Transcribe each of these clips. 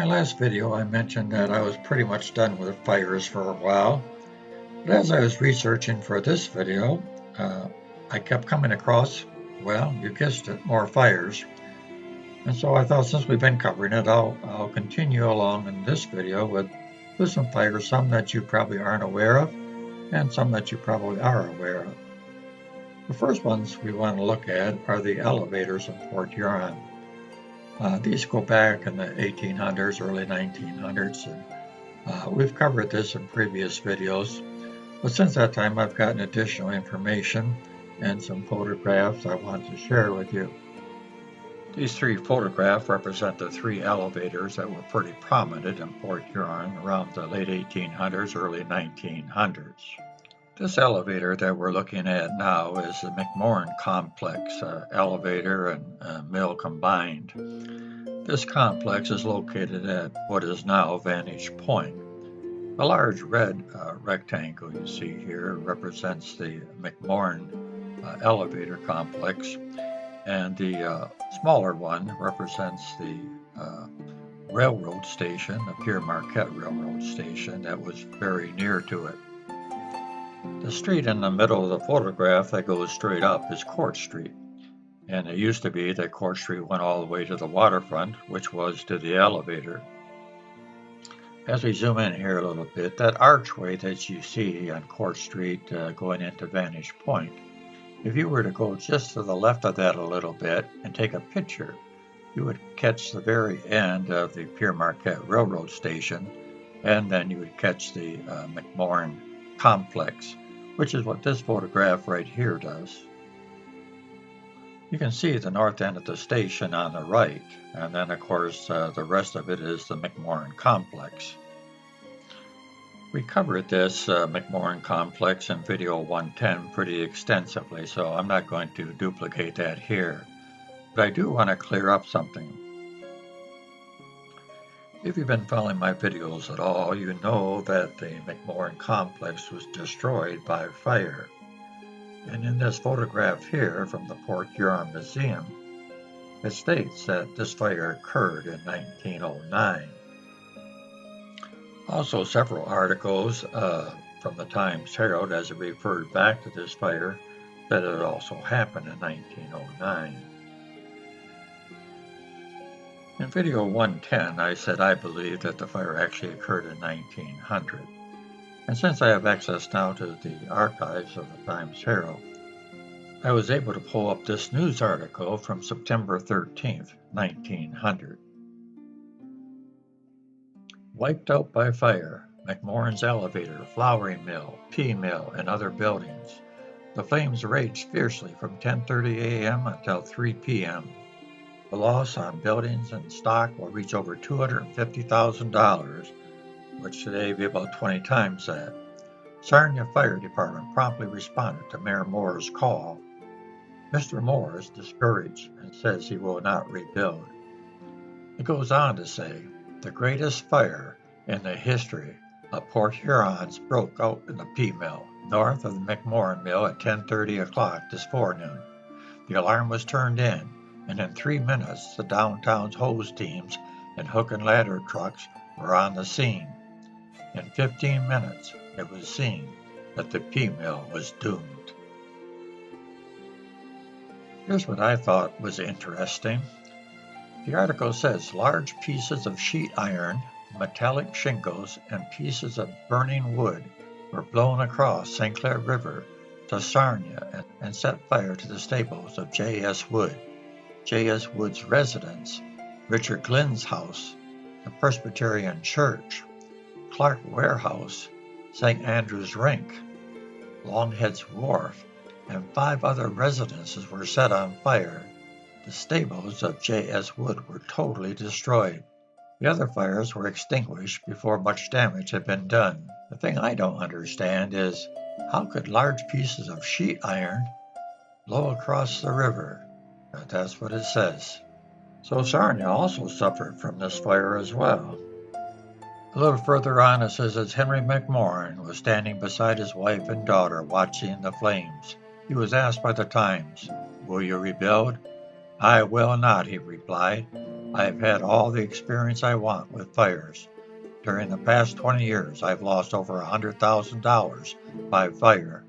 last video, I mentioned that I was pretty much done with fires for a while, but as I was researching for this video, I kept coming across, well, you guessed it, more fires. And so I thought since we've been covering it, I'll continue along in this video with some fires, some that you probably aren't aware of, and some that you probably are aware of. The first ones we want to look at are the elevators in Port Huron. These go back in the 1800s, early 1900s, and we've covered this in previous videos. But since that time, I've gotten additional information and some photographs I want to share with you. These three photographs represent the three elevators that were pretty prominent in Port Huron around the late 1800s, early 1900s. This elevator that we're looking at now is the Mcmorran complex, elevator and mill combined. This complex is located at what is now Vantage Point. The large red rectangle you see here represents the Mcmorran elevator complex, and the smaller one represents the railroad station, the Pierre Marquette Railroad Station that was very near to it. The street in the middle of the photograph that goes straight up is Court Street, and it used to be that Court Street went all the way to the waterfront, which was to the elevator. As we zoom in here a little bit, that archway that you see on Court Street going into Vantage Point, if you were to go just to the left of that a little bit and take a picture, you would catch the very end of the Pierre Marquette Railroad Station, and then you would catch the Mcmorran complex, which is what this photograph right here does. You can see the north end of the station on the right, and then of course the rest of it is the Mcmorran complex. We covered this Mcmorran complex in video 110 pretty extensively, so I'm not going to duplicate that here. But I do want to clear up something. If you've been following my videos at all, you know that the Mcmorran complex was destroyed by fire. And in this photograph here from the Port Huron Museum, it states that this fire occurred in 1909. Also, several articles from the Times Herald, as it referred back to this fire, that it also happened in 1909. In video 110, I said I believe that the fire actually occurred in 1900. And since I have access now to the archives of the Times Herald, I was able to pull up this news article from September 13th, 1900. Wiped out by fire, Mcmorran's elevator, flouring mill, pea mill, and other buildings. The flames raged fiercely from 10:30 a.m. until 3 p.m. The loss on buildings and stock will reach over $250,000, which today would be about 20 times that. Sarnia Fire Department promptly responded to Mayor Moore's call. Mr. Moore is discouraged and says he will not rebuild. It goes on to say, the greatest fire in the history of Port Hurons broke out in the pea mill, north of the Mcmorran mill at 10:30 o'clock this forenoon. The alarm was turned in, and in 3 minutes, the downtown's hose teams and hook and ladder trucks were on the scene. In 15 minutes, it was seen that the pea mill was doomed. Here's what I thought was interesting. The article says large pieces of sheet iron, metallic shingles, and pieces of burning wood were blown across St. Clair River to Sarnia and set fire to the stables of J.S. Wood, J.S. Wood's residence, Richard Glynn's house, the Presbyterian Church, Clark Warehouse, St. Andrew's Rink, Longhead's Wharf, and 5 other residences were set on fire. The stables of J.S. Wood were totally destroyed. The other fires were extinguished before much damage had been done. The thing I don't understand is, how could large pieces of sheet iron blow across the river? But that's what it says. So Sarnia also suffered from this fire as well. A little further on it says as Henry Mcmorran was standing beside his wife and daughter watching the flames, he was asked by the Times, "Will you rebuild?" "I will not," he replied. I've had all the experience I want with fires. During the past 20 years, I've lost over $100,000 by fire,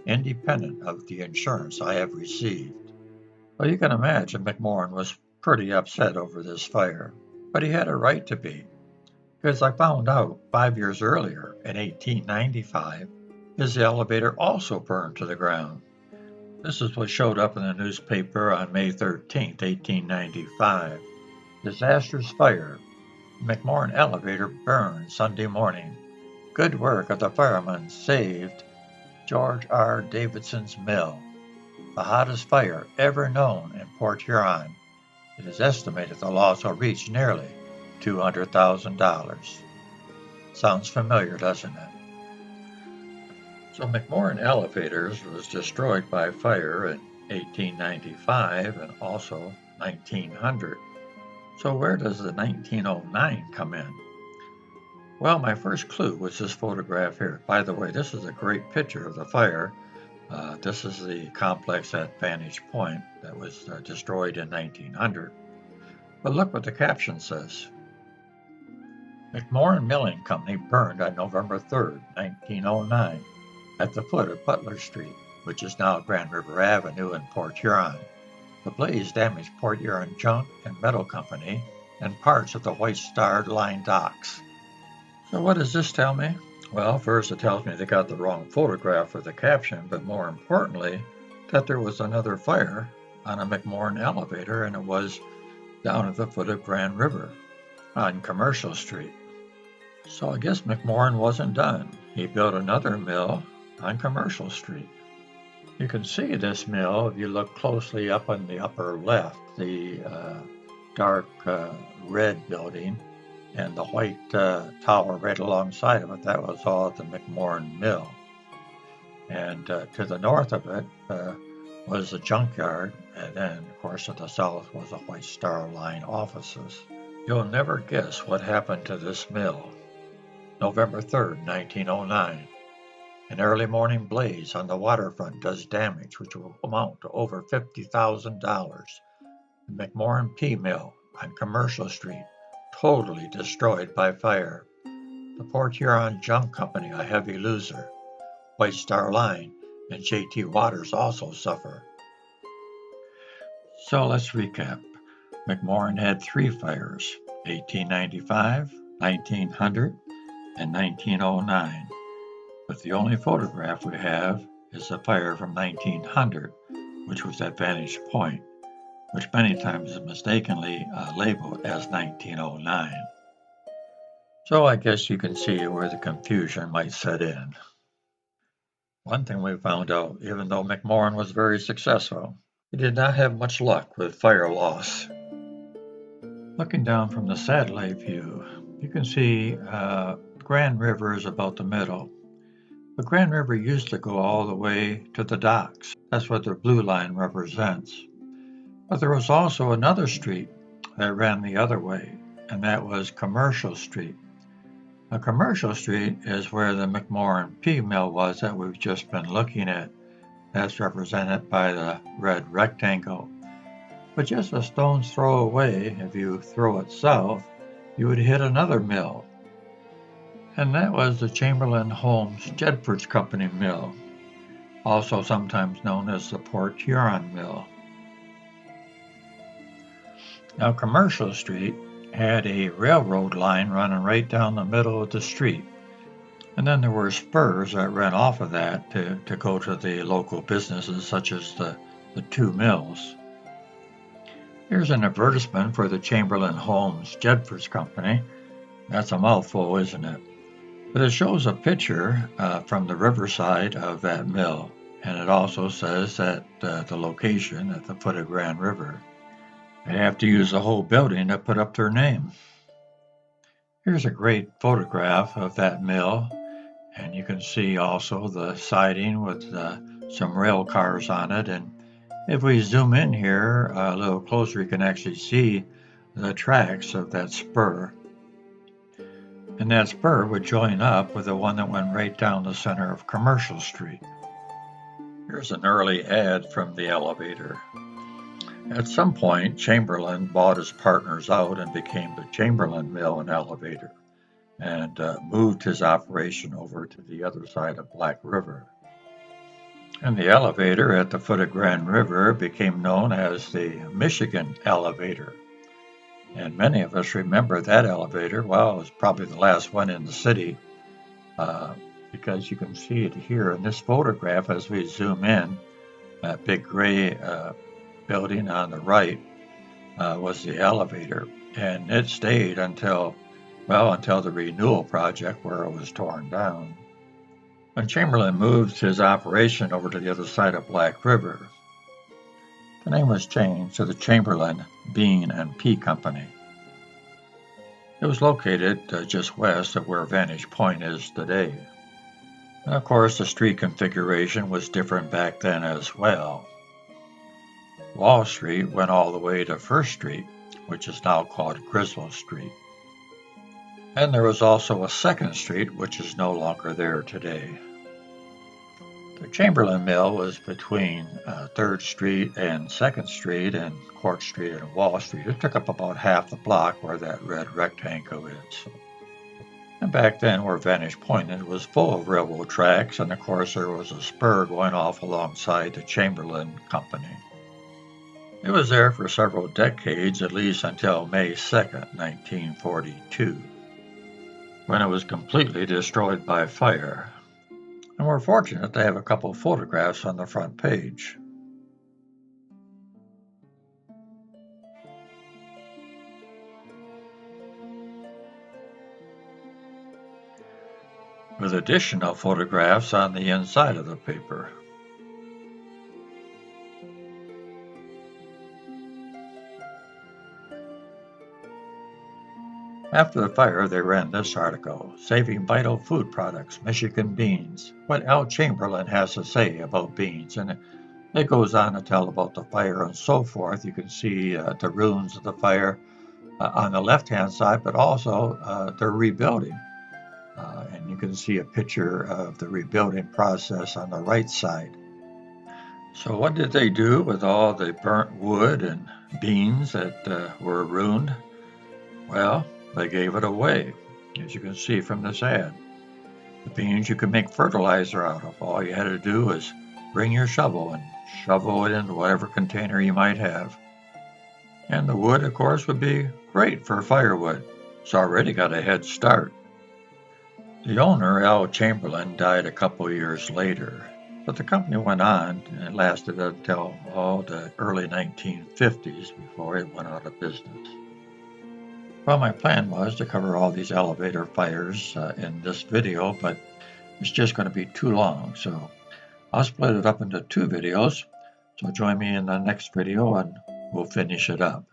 independent of the insurance I have received. Well, you can imagine Mcmorran was pretty upset over this fire, but he had a right to be, because I found out 5 years earlier, in 1895, his elevator also burned to the ground. This is what showed up in the newspaper on May 13th, 1895. Disastrous fire. Mcmorran elevator burned Sunday morning. Good work of the firemen saved George R. Davidson's mill, the hottest fire ever known in Port Huron. It is estimated the loss will reach nearly $200,000. Sounds familiar, doesn't it? So Mcmorran Elevators was destroyed by fire in 1895 and also 1900. So where does the 1909 come in? Well, my first clue was this photograph here. By the way, this is a great picture of the fire. This is the complex at Vantage Point that was destroyed in 1900. But look what the caption says. Mcmorran Milling Company burned on November 3rd, 1909, at the foot of Butler Street, which is now Grand River Avenue in Port Huron. The blaze damaged Port Huron Junk and Metal Company and parts of the White Star Line docks. So what does this tell me? Well, first it tells me they got the wrong photograph for the caption, but more importantly, that there was another fire on a Mcmorran elevator, and it was down at the foot of Grand River on Commercial Street. So I guess Mcmorran wasn't done. He built another mill on Commercial Street. You can see this mill if you look closely up on the upper left, the dark red building and the white tower right alongside of it. That was all at the Mcmorran Mill. And to the north of it was the junkyard, and then, of course, to the south was the White Star Line offices. You'll never guess what happened to this mill. November 3rd, 1909. An early morning blaze on the waterfront does damage which will amount to over $50,000. The Mcmorran P Mill on Commercial Street, totally destroyed by fire. The Port Huron Junk Company, a heavy loser. White Star Line and J.T. Waters also suffer. So let's recap. Mcmorran had 3 fires, 1895, 1900, and 1909. But the only photograph we have is the fire from 1900, which was at Vantage Point, which many times is mistakenly labeled as 1909. So I guess you can see where the confusion might set in. One thing we found out, even though Mcmorran was very successful, he did not have much luck with fire loss. Looking down from the satellite view, you can see Grand River is about the middle. The Grand River used to go all the way to the docks. That's what the blue line represents. But there was also another street that ran the other way, and that was Commercial Street. A Commercial Street is where the Mcmorran P Mill was that we've just been looking at. That's represented by the red rectangle. But just a stone's throw away, if you throw it south, you would hit another mill. And that was the Chamberlain Holmes Jedford's Company Mill, also sometimes known as the Port Huron Mill. Now, Commercial Street had a railroad line running right down the middle of the street. And then there were spurs that ran off of that to go to the local businesses, such as the 2 mills. Here's an advertisement for the Chamberlain Holmes Jedford's Company. That's a mouthful, isn't it? But it shows a picture from the riverside of that mill. And it also says that the location at the foot of Grand River. They have to use the whole building to put up their name. Here's a great photograph of that mill, and you can see also the siding with some rail cars on it. And if we zoom in here a little closer, you can actually see the tracks of that spur. And that spur would join up with the one that went right down the center of Commercial Street. Here's an early ad from the elevator. At some point, Chamberlain bought his partners out and became the Chamberlain Mill and Elevator, and moved his operation over to the other side of Black River. And the elevator at the foot of Grand River became known as the Michigan Elevator. And many of us remember that elevator. Well, it was probably the last one in the city, because you can see it here in this photograph as we zoom in. That big gray building on the right was the elevator, and it stayed until the renewal project where it was torn down. When Chamberlain moved his operation over to the other side of Black River, the name was changed to the Chamberlain Bean and Pea Company. It was located just west of where Vantage Point is today. And of course, the street configuration was different back then as well. Wall Street went all the way to First Street, which is now called Griswold Street. And there was also a second street, which is no longer there today. The Chamberlain Mill was between 3rd Street and 2nd Street and Court Street and Wall Street. It took up about half the block where that red rectangle is. And back then, where Vantage Point is, was full of railroad tracks, and of course there was a spur going off alongside the Chamberlain Company. It was there for several decades, at least until May 2nd, 1942, when it was completely destroyed by fire. And we're fortunate to have a couple of photographs on the front page. With additional photographs on the inside of the paper. After the fire, they ran this article, Saving Vital Food Products, Michigan Beans, what Al Chamberlain has to say about beans. And it goes on to tell about the fire and so forth. You can see the ruins of the fire on the left-hand side, but also they're rebuilding. And you can see a picture of the rebuilding process on the right side. So what did they do with all the burnt wood and beans that were ruined? Well, they gave it away, as you can see from this ad. The beans you could make fertilizer out of. All you had to do was bring your shovel and shovel it into whatever container you might have. And the wood, of course, would be great for firewood. It's already got a head start. The owner, Al Chamberlain, died a couple years later, but the company went on and it lasted until the early 1950s before it went out of business. Well, my plan was to cover all these elevator fires in this video, but it's just going to be too long, so I'll split it up into 2 videos. So join me in the next video and we'll finish it up.